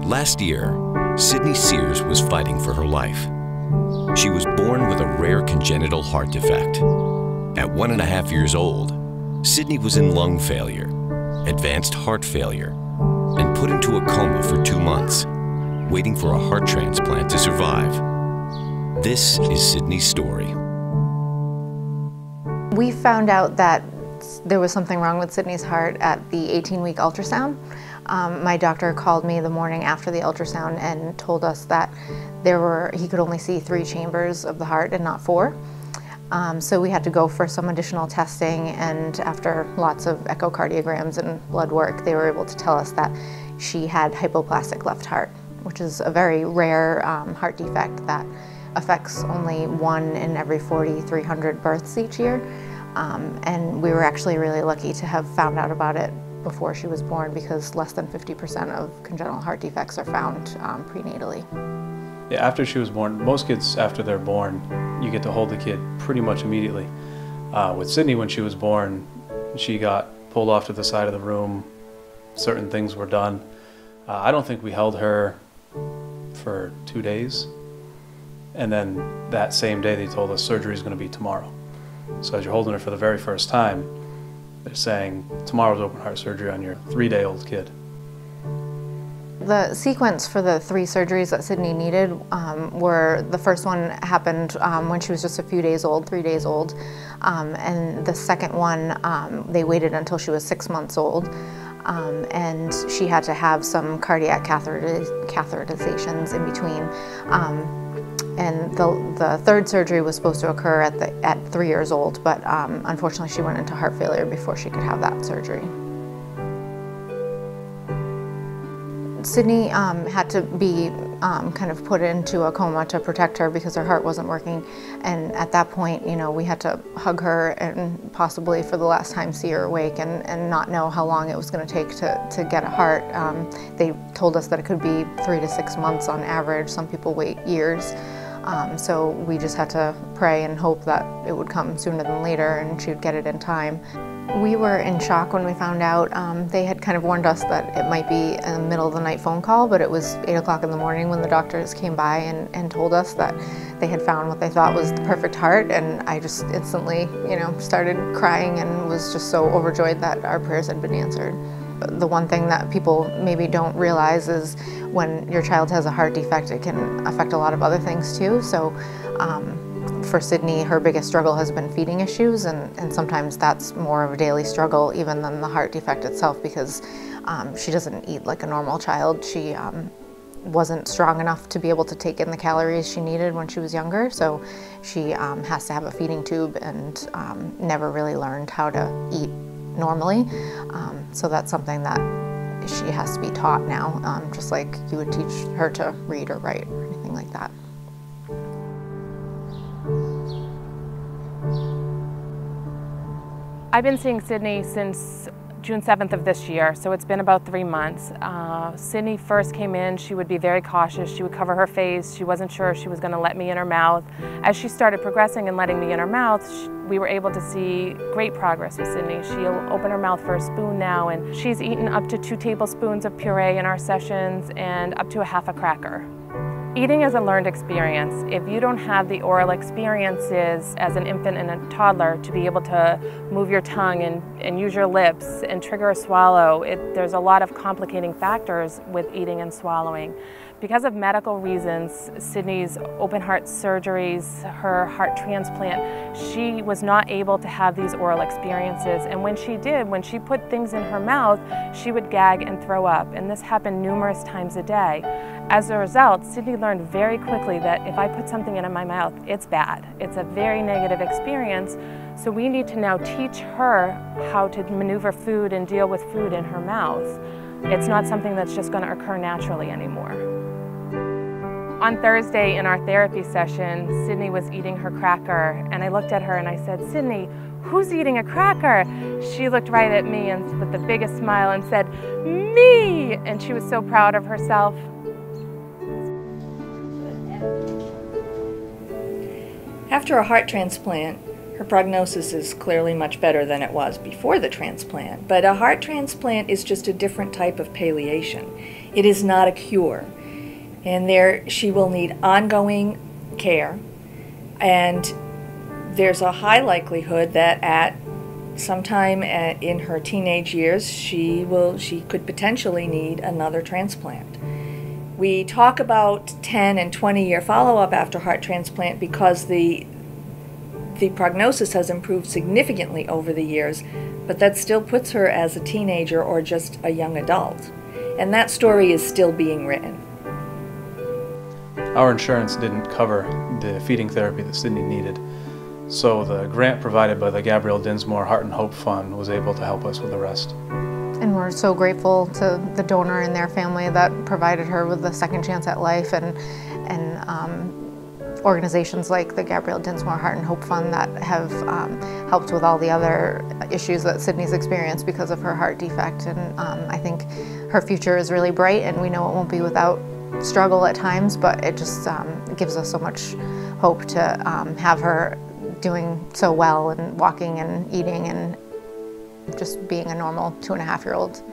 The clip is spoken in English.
Last year, Sydney Sears was fighting for her life. She was born with a rare congenital heart defect. At 1.5 years old, Sydney was in lung failure, advanced heart failure, and put into a coma for 2 months, waiting for a heart transplant to survive. This is Sydney's story. We found out that there was something wrong with Sydney's heart at the 18-week ultrasound. My doctor called me the morning after the ultrasound and told us that he could only see 3 chambers of the heart and not 4. So we had to go for some additional testing, and after lots of echocardiograms and blood work, they were able to tell us that she had hypoplastic left heart, which is a very rare heart defect that affects only 1 in every 4,300 births each year. And we were actually really lucky to have found out about it before she was born, because less than 50% of congenital heart defects are found prenatally. Yeah, after she was born, most kids after they're born, you get to hold the kid pretty much immediately. With Sydney, when she was born, she got pulled off to the side of the room. Certain things were done. I don't think we held her for 2 days. And then that same day they told us surgery is going to be tomorrow. So as you're holding her for the very first time, they're saying tomorrow's open heart surgery on your 3-day-old kid. The sequence for the 3 surgeries that Sydney needed were, the first one happened when she was just a few days old, 3 days old. And the second one, they waited until she was 6 months old. And she had to have some cardiac catheterizations in between. And the third surgery was supposed to occur at 3 years old, but unfortunately she went into heart failure before she could have that surgery. Sydney had to be kind of put into a coma to protect her because her heart wasn't working, and at that point, you know, we had to hug her and possibly for the last time see her awake and not know how long it was going to take to get a heart. They told us that it could be 3 to 6 months on average. Some people wait years. So we just had to pray and hope that it would come sooner than later and she would get it in time. We were in shock when we found out. They had kind of warned us that it might be a middle of the night phone call, but it was 8 o'clock in the morning when the doctors came by and told us that they had found what they thought was the perfect heart, and I just instantly, you know, started crying and was just so overjoyed that our prayers had been answered. The one thing that people maybe don't realize is when your child has a heart defect, it can affect a lot of other things too. So for Sydney, her biggest struggle has been feeding issues, and sometimes that's more of a daily struggle even than the heart defect itself, because she doesn't eat like a normal child. She wasn't strong enough to be able to take in the calories she needed when she was younger, so she has to have a feeding tube and never really learned how to eat normally. So that's something that she has to be taught now, just like you would teach her to read or write or anything like that. I've been seeing Sydney since June 7th of this year, so it's been about 3 months. Sydney first came in, she would be very cautious. She would cover her face. She wasn't sure if she was going to let me in her mouth. As she started progressing and letting me in her mouth, we were able to see great progress with Sydney. She'll open her mouth for a spoon now, and she's eaten up to 2 tablespoons of puree in our sessions and up to a half a cracker. Eating is a learned experience. If you don't have the oral experiences as an infant and a toddler to be able to move your tongue and use your lips and trigger a swallow, there's a lot of complicating factors with eating and swallowing. Because of medical reasons, Sydney's open heart surgeries, her heart transplant, she was not able to have these oral experiences. And when she did, when she put things in her mouth, she would gag and throw up. And this happened numerous times a day. As a result, Sydney learned very quickly that if I put something in my mouth, it's bad. It's a very negative experience. So we need to now teach her how to maneuver food and deal with food in her mouth. It's not something that's just going to occur naturally anymore. On Thursday in our therapy session, Sydney was eating her cracker, and I looked at her and I said, "Sydney, who's eating a cracker?" She looked right at me and with the biggest smile and said, "Me!" And she was so proud of herself. After a heart transplant, Her prognosis is clearly much better than it was before the transplant, but a heart transplant is just a different type of palliation. It is not a cure, and there she will need ongoing care, and there's a high likelihood that at sometime in her teenage years she could potentially need another transplant. We talk about 10 and 20-year follow-up after heart transplant because the prognosis has improved significantly over the years, but that still puts her as a teenager or just a young adult. And that story is still being written. Our insurance didn't cover the feeding therapy that Sydney needed, so the grant provided by the Gabrielle Dinsmore Heart and Hope Fund was able to help us with the rest. And we're so grateful to the donor and their family that provided her with a second chance at life, and organizations like the Gabrielle Dinsmore Heart and Hope Fund that have helped with all the other issues that Sydney's experienced because of her heart defect. And I think her future is really bright, and we know it won't be without struggle at times, but it just gives us so much hope to have her doing so well and walking and eating and just being a normal 2.5-year-old